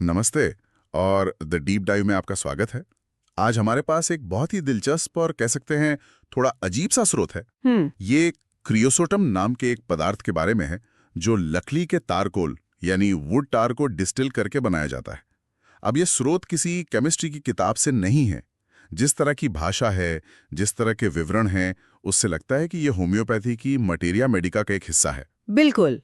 नमस्ते और the deep dive में आपका स्वागत है। आज हमारे पास एक बहुत ही दिलचस्प और कह सकते हैं थोड़ा अजीब सा स्रोत है। ये क्रियोसोटम नाम के एक पदार्थ के बारे में है जो लकड़ी के तारकोल यानी वुड टार को डिस्टिल करके बनाया जाता है। अब ये स्रोत किसी केमिस्ट्री की किताब से नहीं है। जिस तरह की भाषा है, जिस तरह के विवरण हैं, उससे लगता है कि ये होम्योपैथी की मटेरिया मेडिका का एक हिस्सा है। बिल्कुल।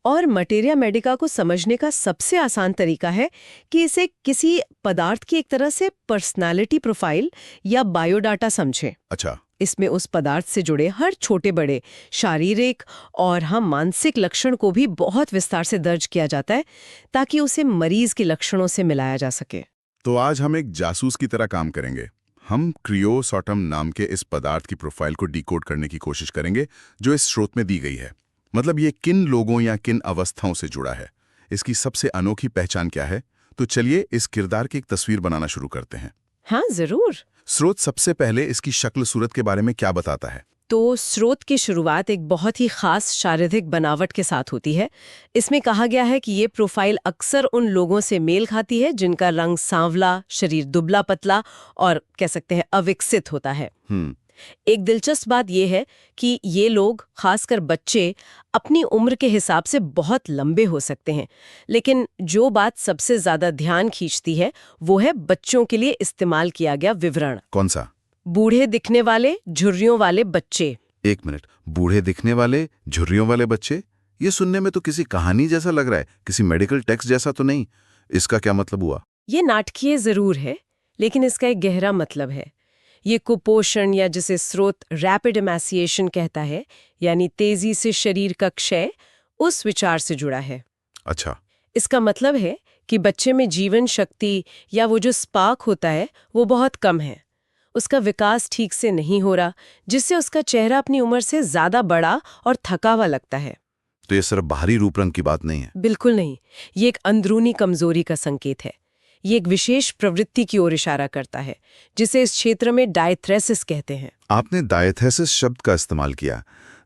और मटेरिया मेडिका को समझने का सबसे आसान तरीका है कि इसे किसी पदार्थ की एक तरह से पर्सनालिटी प्रोफाइल या बायोडाटा समझें। अच्छा। इसमें उस पदार्थ से जुड़े हर छोटे बड़े शारीरिक और मानसिक लक्षण को भी बहुत विस्तार से दर्ज किया जाता है ताकि उसे मरीज के लक्षणों से मिलाया जा सके। तो आज हम एक जासूस की तरह काम करेंगे। हम क्रियोसोटम नाम के इस पदार्थ की प्रोफाइल को डिकोड करने की कोशिश करेंगे जो इस स्रोत में दी गई है। मतलब ये किन लोगों या किन अवस्थाओं से जुड़ा है, इसकी सबसे अनोखी पहचान क्या है। तो चलिए इस किरदार की एक तस्वीर बनाना शुरू करते हैं। हाँ, जरूर। स्रोत सबसे पहले इसकी शक्ल सूरत के बारे में क्या बताता है? तो स्रोत की शुरुआत एक बहुत ही खास शारीरिक बनावट के साथ होती है। इसमें कहा गया है कि ये प्रोफाइल अक्सर उन लोगों से मेल खाती है जिनका रंग सांवला, शरीर दुबला पतला और कह सकते हैं अविकसित होता है। एक दिलचस्प बात यह है कि ये लोग, खासकर बच्चे, अपनी उम्र के हिसाब से बहुत लंबे हो सकते हैं। लेकिन जो बात सबसे ज्यादा ध्यान खींचती है वो है बच्चों के लिए इस्तेमाल किया गया विवरण। कौन सा? बूढ़े दिखने वाले झुर्रियों वाले बच्चे। एक मिनट, बूढ़े दिखने वाले झुर्रियों वाले बच्चे? ये सुनने में तो किसी कहानी जैसा लग रहा है, किसी मेडिकल टेक्स्ट जैसा तो नहीं। इसका क्या मतलब हुआ? ये नाटकीय जरूर है, लेकिन इसका एक गहरा मतलब है। ये कुपोषण या जिसे स्रोत रैपिड एमेसिएशन कहता है, यानी तेजी से शरीर का क्षय, उस विचार से जुड़ा है। अच्छा। इसका मतलब है कि बच्चे में जीवन शक्ति या वो जो स्पार्क होता है वो बहुत कम है। उसका विकास ठीक से नहीं हो रहा, जिससे उसका चेहरा अपनी उम्र से ज्यादा बड़ा और थका हुआ लगता है। तो ये सिर्फ बाहरी रूप रंग की बात नहीं है? बिल्कुल नहीं। ये एक अंदरूनी कमजोरी का संकेत है। ये एक विशेष प्रवृत्ति की ओर इशारा करता है जिसे इस क्षेत्र में डायथ्रेसिस कहते हैं। आपने डायथेसिस शब्द का इस्तेमाल किया,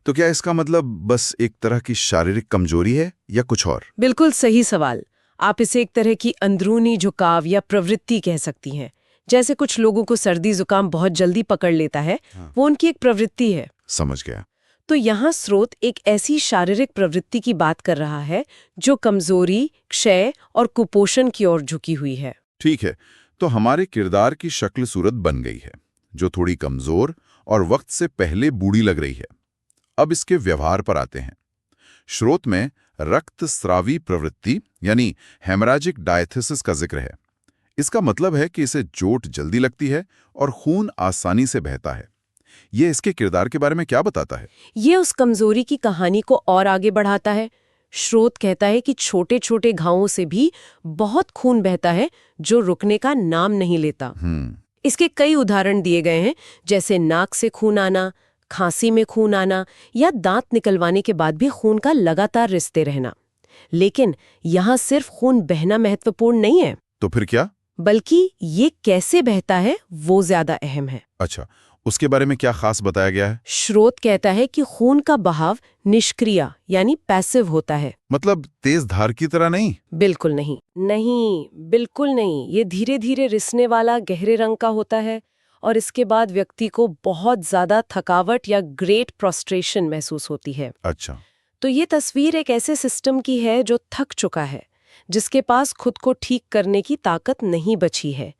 तो क्या इसका मतलब बस एक तरह की शारीरिक कमजोरी है या कुछ और? बिल्कुल सही सवाल। आप इसे एक तरह की अंदरूनी झुकाव या प्रवृत्ति कह सकती हैं। जैसे कुछ लोगों को सर्दी जुकाम बहुत जल्दी पकड़ लेता है, वो उनकी एक प्रवृत्ति है। समझ गया। तो यहाँ स्रोत एक ऐसी शारीरिक प्रवृत्ति की बात कर रहा है जो कमजोरी, क्षय और कुपोषण की ओर झुकी हुई है। ठीक है, तो हमारे किरदार की शक्ल सूरत बन गई है, जो थोड़ी कमजोर और वक्त से पहले बूढ़ी लग रही है। अब इसके व्यवहार पर आते हैं। स्रोत में रक्तस्रावी प्रवृत्ति यानी हेमराजिक डायथेसिस का जिक्र है। इसका मतलब है कि इसे चोट जल्दी लगती है और खून आसानी से बहता है। ये इसके किरदार के बारे में क्या बताता है? ये उस कमजोरी की कहानी को और आगे बढ़ाता है। स्रोत कहता है कि छोटे छोटे घावों से भी बहुत खून बहता है जो रुकने का नाम नहीं लेता। इसके कई उदाहरण दिए गए हैं, जैसे नाक से खून आना, खांसी में खून आना या दांत निकलवाने के बाद भी खून का लगातार रिसते रहना। लेकिन यहाँ सिर्फ खून बहना महत्वपूर्ण नहीं है। तो फिर क्या? बल्कि ये कैसे बहता है वो ज्यादा अहम है। अच्छा, उसके बारे में क्या खास बताया गया है? स्रोत कहता है कि खून का बहाव निष्क्रिय यानी पैसिव होता है। मतलब तेज धार की तरह नहीं? बिल्कुल नहीं। नहीं, बिल्कुल नहीं। ये धीरे धीरे रिसने वाला गहरे रंग का होता है और इसके बाद व्यक्ति को बहुत ज्यादा थकावट या ग्रेट प्रोस्ट्रेशन महसूस होती है। अच्छा। तो ये तस्वीर एक ऐसे सिस्टम की है जो थक चुका है, जिसके पास खुद को ठीक करने की ताकत नहीं बची है।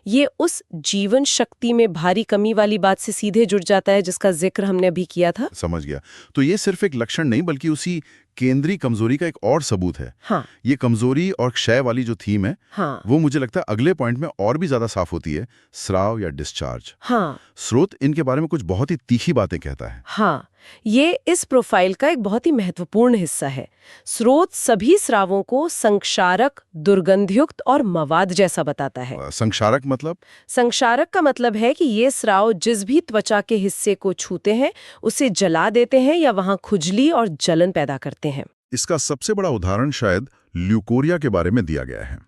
ये उस जीवन शक्ति में भारी कमी वाली बात से सीधे जुड़ जाता है जिसका जिक्र हमने अभी किया था। समझ गया। तो ये सिर्फ एक लक्षण नहीं बल्कि उसी केंद्रीय कमजोरी का एक और सबूत है। हाँ। ये कमजोरी और क्षय वाली जो थीम है, हाँ। वो मुझे लगता है अगले पॉइंट में और भी ज्यादा साफ होती है, स्राव या डिस्चार्ज। हाँ। स्रोत इनके बारे में कुछ बहुत ही तीखी बातें कहता है। हाँ, ये इस प्रोफाइल का एक बहुत ही महत्वपूर्ण हिस्सा है। स्रोत सभी स्रावों को संक्षारक, दुर्गंधयुक्त और मवाद जैसा बताता है। संक्षारक मतलब? संक्षारक का मतलब है कि ये स्राव जिस भी त्वचा के हिस्से को छूते हैं उसे जला देते हैं या वहां खुजली और जलन पैदा करते हैं। इसका सबसे बड़ा उदाहरण शायद ल्यूकोरिया के बारे में दिया गया है।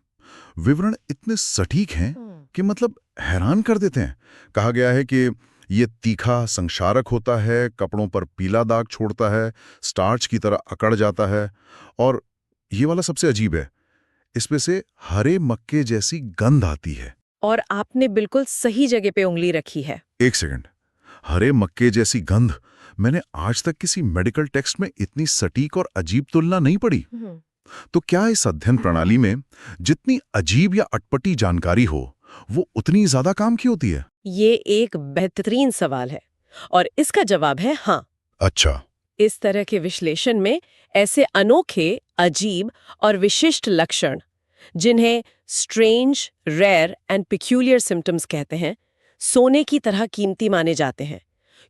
विवरण इतने सटीक हैं कि मतलब हैरान कर देते हैं। कहा गया है कि ये तीखा संक्षारक होता है, कपड़ों पर पीला दाग छोड़ता है, स्टार्च की तरह अकड़ जाता है, और ये वाला सबसे अजीब है, इसमें से हरे मक्के जैसी गंध आती है। और आपने बिल्कुल सही जगह पे उंगली रखी है। एक सेकंड, हरे मक्के जैसी गंध, मैंने आज तक किसी मेडिकल टेक्स्ट में इतनी सटीक और अजीब तुलना नहीं पढ़ी। तो क्या इस अध्ययन प्रणाली में जितनी अजीब या अटपटी जानकारी हो, वो उतनी ज्यादा काम की होती है? ये एक बेहतरीन सवाल है और इसका जवाब है हाँ। अच्छा। इस तरह के विश्लेषण में ऐसे अनोखे, अजीब और विशिष्ट लक्षण, जिन्हें strange, rare and peculiar symptoms कहते हैं, सोने की तरह कीमती माने जाते हैं,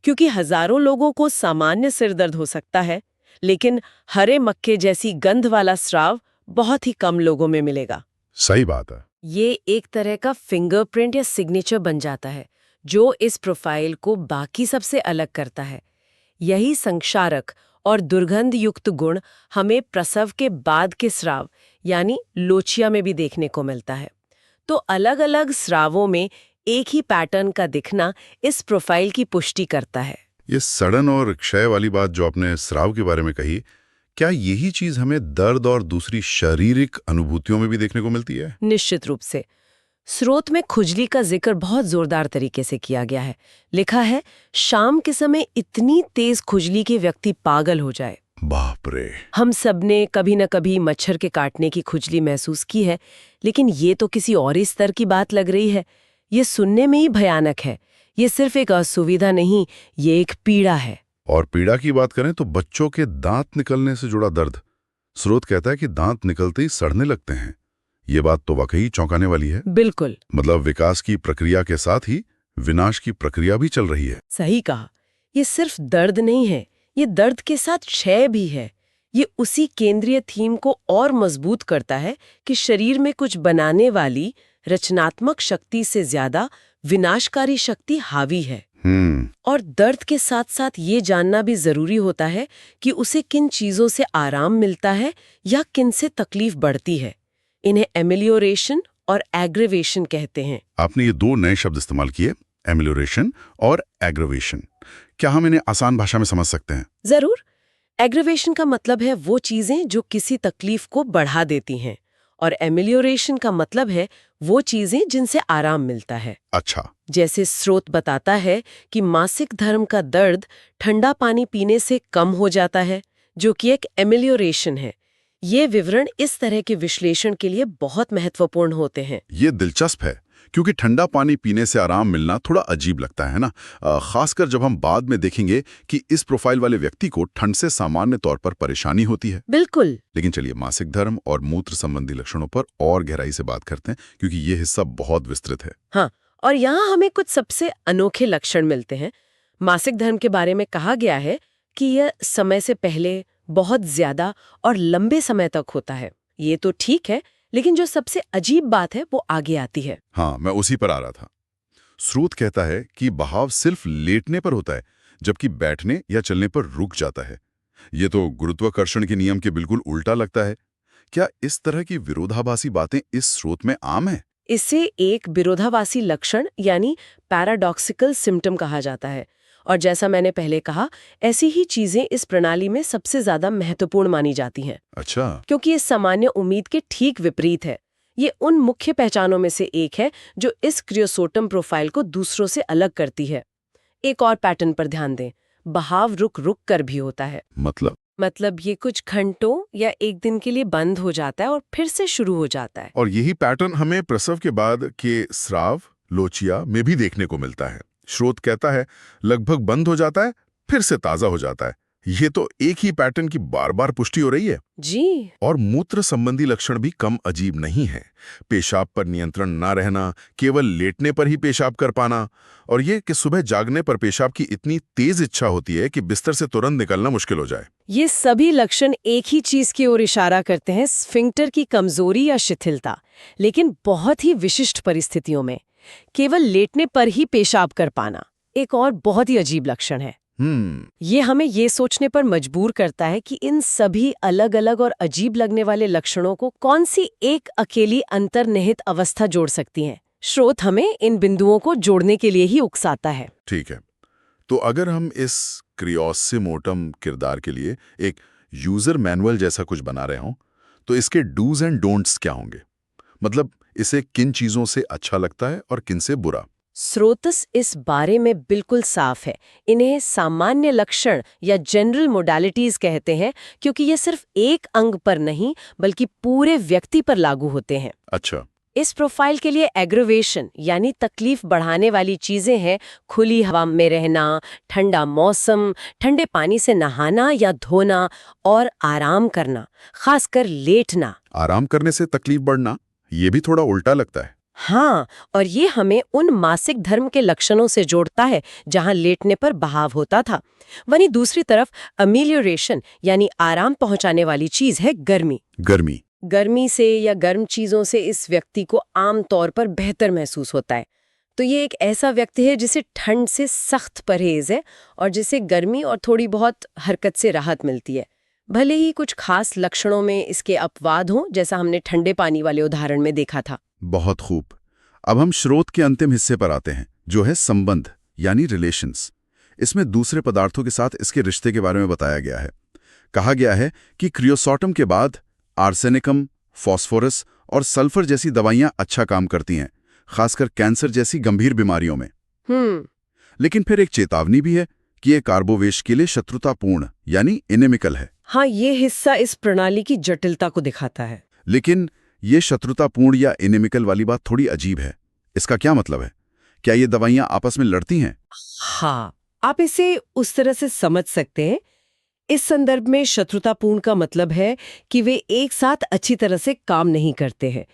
क्योंकि हजारों लोगों को सामान्य सिर दर्द हो सकता है, लेकिन हरे मक्के जैसी गंध वाला स्राव बहुत ही कम लोगों में मिलेगा। सही बात है। ये एक तरह का फिंगरप्रिंट या सिग्नेचर बन जाता है, जो इस प्रोफाइल को बाकी सबसे अलग करता है। यही संक्षारक और दुर्गंध युक्त गुण हमें प्रसव के बाद के स्राव यानी लोचिया में भी देखने को मिलता है। तो अलग-अलग स्रावों में एक ही पैटर्न का दिखना इस प्रोफाइल की पुष्टि करता है। ये सड़न और क्षय वाली बात जो आपने स्राव के बारे में कही, क्या यही चीज हमें दर्द और दूसरी शारीरिक अनुभूतियों में भी देखने को मिलती है? निश्चित रूप से। स्रोत में खुजली का जिक्र बहुत जोरदार तरीके से किया गया है। लिखा है, शाम के समय इतनी तेज खुजली कि व्यक्ति पागल हो जाए। बाप रे। हम सबने कभी न कभी मच्छर के काटने की खुजली महसूस की है, लेकिन ये तो किसी और ही स्तर की बात लग रही है। ये सुनने में ही भयानक है। ये सिर्फ एक असुविधा नहीं, ये एक पीड़ा है। और पीड़ा की बात करें तो बच्चों के दांत निकलने से जुड़ा दर्द। स्रोत कहता है कि दांत निकलते ही सड़ने लगते हैं। ये बात तो वाकई चौंकाने वाली है। बिल्कुल। मतलब विकास की प्रक्रिया के साथ ही विनाश की प्रक्रिया भी चल रही है। सही कहा। ये सिर्फ दर्द नहीं है, ये दर्द के साथ क्षय भी है। ये उसी केंद्रीय थीम को और मजबूत करता है कि शरीर में कुछ बनाने वाली रचनात्मक शक्ति से ज्यादा विनाशकारी शक्ति हावी है। और दर्द के साथ साथ ये जानना भी जरूरी होता है कि उसे किन चीजों से आराम मिलता है या किन से तकलीफ बढ़ती है। इन्हें एमेलियोरेशन और एग्रेवेशन कहते हैं। आपने ये दो नए शब्द इस्तेमाल किए, एमेलियोरेशन और एग्रेवेशन। क्या हम इन्हें आसान भाषा में समझ सकते हैं? जरूर। एग्रेवेशन का मतलब है वो चीजें जो किसी तकलीफ को बढ़ा देती हैं, और एमेलियोरेशन का मतलब है वो चीजें जिनसे आराम मिलता है। अच्छा। जैसे स्रोत बताता है कि मासिक धर्म का दर्द ठंडा पानी पीने से कम हो जाता है, जो कि एक एमेलियोरेशन है। ये विवरण इस तरह के विश्लेषण के लिए बहुत महत्वपूर्ण होते हैं। ये दिलचस्प है, क्योंकि ठंडा पानी पीने से आराम मिलना थोड़ा अजीब लगता है ना, खासकर जब हम बाद में देखेंगे कि इस प्रोफाइल वाले व्यक्ति को ठंड से सामान्य तौर पर परेशानी होती है। बिल्कुल। लेकिन चलिए मासिक धर्म और मूत्र संबंधी लक्षणों पर और गहराई से बात करते हैं, क्योंकि ये हिस्सा बहुत विस्तृत है। हाँ, और यहाँ हमें कुछ सबसे अनोखे लक्षण मिलते हैं। मासिक धर्म के बारे में कहा गया है कि यह समय से पहले, बहुत ज्यादा और लंबे समय तक होता है। ये तो ठीक है, लेकिन जो सबसे अजीब बात है वो आगे आती है। हाँ, मैं उसी पर आ रहा था। स्रोत कहता है कि बहाव सिर्फ लेटने पर होता है, जबकि बैठने या चलने पर रुक जाता है। ये तो गुरुत्वाकर्षण के नियम के बिल्कुल उल्टा लगता है। क्या इस तरह की विरोधाभासी बातें इस स्रोत में आम है? इसे एक विरोधाभासी लक्षण यानी पैराडॉक्सिकल सिम्टम कहा जाता है। और जैसा मैंने पहले कहा, ऐसी ही चीजें इस प्रणाली में सबसे ज्यादा महत्वपूर्ण मानी जाती हैं। अच्छा। क्योंकि ये सामान्य उम्मीद के ठीक विपरीत है। ये उन मुख्य पहचानों में से एक है जो इस क्रियोसोटम प्रोफाइल को दूसरों से अलग करती है। एक और पैटर्न पर ध्यान दें, बहाव रुक रुक कर भी होता है। मतलब ये कुछ घंटों या एक दिन के लिए बंद हो जाता है और फिर से शुरू हो जाता है। और यही पैटर्न हमें प्रसव के बाद के स्राव, लोचिया में भी देखने को मिलता है। स्रोत कहता है लगभग बंद हो जाता है, फिर से ताजा हो जाता है। ये तो एक ही पैटर्न की बार बार पुष्टि हो रही है। जी। और मूत्र संबंधी लक्षण भी कम अजीब नहीं है। पेशाब पर नियंत्रण ना रहना, केवल लेटने पर ही पेशाब कर पाना, और ये कि सुबह जागने पर पेशाब की इतनी तेज इच्छा होती है कि बिस्तर से तुरंत निकलना मुश्किल हो जाए। ये सभी लक्षण एक ही चीज की ओर इशारा करते हैं, स्फिंक्टर की कमजोरी या शिथिलता, लेकिन बहुत ही विशिष्ट परिस्थितियों में। केवल लेटने पर ही पेशाब कर पाना एक और बहुत ही अजीब लक्षण है। ये हमें ये सोचने पर मजबूर करता है कि इन सभी अलग अलग और अजीब लगने वाले लक्षणों को कौन सी एक अकेली अंतर्निहित अवस्था जोड़ सकती है। स्रोत हमें इन बिंदुओं को जोड़ने के लिए ही उकसाता है। ठीक है, तो अगर हम इस क्रियोसिमोटम किरदार के लिए एक यूजर मैनुअल जैसा कुछ बना रहे हों, तो इसके डूज एंड डोंट्स क्या होंगे? मतलब इसे किन चीजों से अच्छा लगता है और किन से बुरा? स्रोतस इस बारे में बिल्कुल साफ है। इन्हें सामान्य लक्षण या जनरल मोडालिटीज कहते हैं, क्योंकि ये सिर्फ एक अंग पर नहीं बल्कि पूरे व्यक्ति पर लागू होते हैं। अच्छा। इस प्रोफाइल के लिए एग्रोवेशन यानी तकलीफ बढ़ाने वाली चीजें हैं खुली हवा में रहना, ठंडा मौसम, ठंडे पानी से नहाना या धोना और आराम करना, खासकर लेटना। आराम करने से तकलीफ बढ़ना, ये भी थोड़ा उल्टा लगता है। हाँ, और ये हमें उन मासिक धर्म के लक्षणों से जोड़ता है जहां लेटने पर बहाव होता था। वहीं दूसरी तरफ अमेलियोरेशन यानी आराम पहुंचाने वाली चीज है गर्मी। गर्मी से या गर्म चीजों से इस व्यक्ति को आम तौर पर बेहतर महसूस होता है। तो ये एक ऐसा व्यक्ति है जिसे ठंड से सख्त परहेज है और जिसे गर्मी और थोड़ी बहुत हरकत से राहत मिलती है। भले ही कुछ खास लक्षणों में इसके अपवाद हों, जैसा हमने ठंडे पानी वाले उदाहरण में देखा था। बहुत खूब। अब हम स्रोत के अंतिम हिस्से पर आते हैं, जो है संबंध यानी रिलेशंस। इसमें दूसरे पदार्थों के साथ इसके रिश्ते के बारे में बताया गया है। कहा गया है कि क्रियोसोटम के बाद आर्सेनिकम, फास्फोरस और सल्फर जैसी दवाइयां अच्छा काम करती हैं, खासकर कैंसर जैसी गंभीर बीमारियों में। लेकिन फिर एक चेतावनी भी है कि ये कार्बोवेश के लिए शत्रुतापूर्ण यानी एनेमिकल है। हाँ, ये हिस्सा इस प्रणाली की जटिलता को दिखाता है। लेकिन ये शत्रुतापूर्ण या एनेमिकल वाली बात थोड़ी अजीब है। इसका क्या मतलब है? क्या ये दवाइयां आपस में लड़ती हैं? हाँ, आप इसे उस तरह से समझ सकते हैं। इस संदर्भ में शत्रुतापूर्ण का मतलब है कि वे एक साथ अच्छी तरह से काम नहीं करते हैं।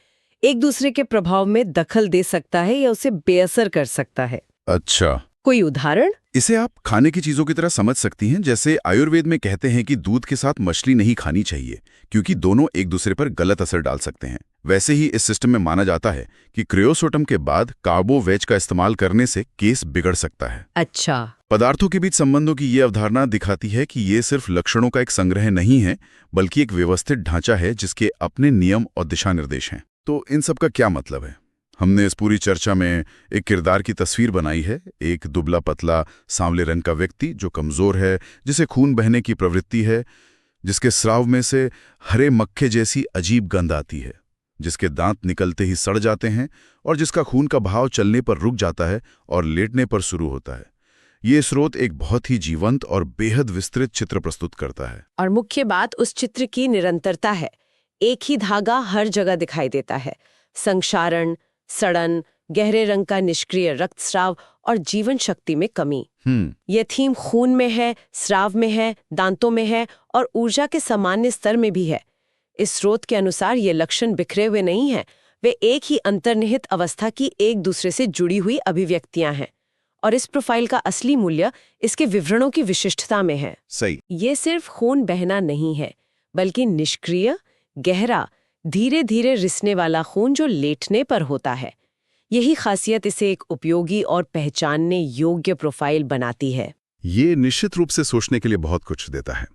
एक दूसरे के प्रभाव में दखल दे सकता है या उसे बेअसर कर सकता है। अच्छा। कोई उदाहरण? इसे आप खाने की चीजों की तरह समझ सकती हैं। जैसे आयुर्वेद में कहते हैं कि दूध के साथ मछली नहीं खानी चाहिए क्योंकि दोनों एक दूसरे पर गलत असर डाल सकते हैं। वैसे ही इस सिस्टम में माना जाता है कि क्रियोसोटम के बाद कार्बोवेज का इस्तेमाल करने से केस बिगड़ सकता है। अच्छा। पदार्थों के बीच संबंधों की ये अवधारणा दिखाती है कि ये सिर्फ लक्षणों का एक संग्रह नहीं है, बल्कि एक व्यवस्थित ढांचा है जिसके अपने नियम और दिशा निर्देश हैं। तो इन सब का क्या मतलब है? हमने इस पूरी चर्चा में एक किरदार की तस्वीर बनाई है। एक दुबला पतला सांवले रंग का व्यक्ति जो कमजोर है, जिसे खून बहने की प्रवृत्ति है, जिसके स्राव में से हरे मक्खे जैसी अजीब गंध आती है, जिसके दांत निकलते ही सड़ जाते हैं और जिसका खून का बहाव चलने पर रुक जाता है और लेटने पर शुरू होता है। ये स्रोत एक बहुत ही जीवंत और बेहद विस्तृत चित्र प्रस्तुत करता है। और मुख्य बात उस चित्र की निरंतरता है। एक ही धागा हर जगह दिखाई देता है। संक्षारण, सड़न, गहरे रंग का निष्क्रिय रक्तस्राव और जीवन शक्ति में कमी। यह थीम खून में है, स्राव में है, दांतों में है और ऊर्जा के सामान्य स्तर में भी है। इस स्रोत के अनुसार ये लक्षण बिखरे हुए नहीं हैं, वे एक ही अंतर्निहित अवस्था की एक दूसरे से जुड़ी हुई अभिव्यक्तियां हैं। और इस प्रोफाइल का असली मूल्य इसके विवरणों की विशिष्टता में है। सही। ये सिर्फ खून बहना नहीं है, बल्कि निष्क्रिय, गहरा, धीरे धीरे रिसने वाला खून जो लेटने पर होता है। यही खासियत इसे एक उपयोगी और पहचानने योग्य प्रोफाइल बनाती है। ये निश्चित रूप से सोचने के लिए बहुत कुछ देता है।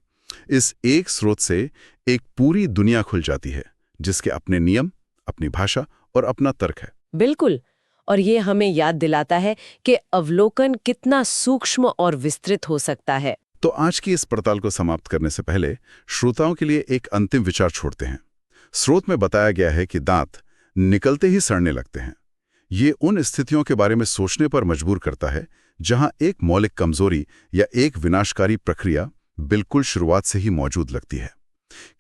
इस एक स्रोत से एक पूरी दुनिया खुल जाती है, जिसके अपने नियम, अपनी भाषा और अपना तर्क है। बिल्कुल। और ये हमें याद दिलाता है कि अवलोकन कितना सूक्ष्म और विस्तृत हो सकता है। तो आज की इस पड़ताल को समाप्त करने से पहले श्रोताओं के लिए एक अंतिम विचार छोड़ते हैं। स्रोत में बताया गया है कि दांत निकलते ही सड़ने लगते हैं। ये उन स्थितियों के बारे में सोचने पर मजबूर करता है जहां एक मौलिक कमजोरी या एक विनाशकारी प्रक्रिया बिल्कुल शुरुआत से ही मौजूद लगती है।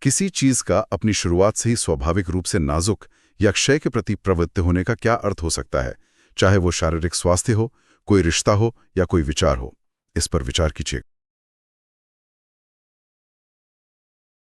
किसी चीज का अपनी शुरुआत से ही स्वाभाविक रूप से नाजुक या क्षय के प्रति प्रवृत्त होने का क्या अर्थ हो सकता है, चाहे वो शारीरिक स्वास्थ्य हो, कोई रिश्ता हो या कोई विचार हो। इस पर विचार कीजिए।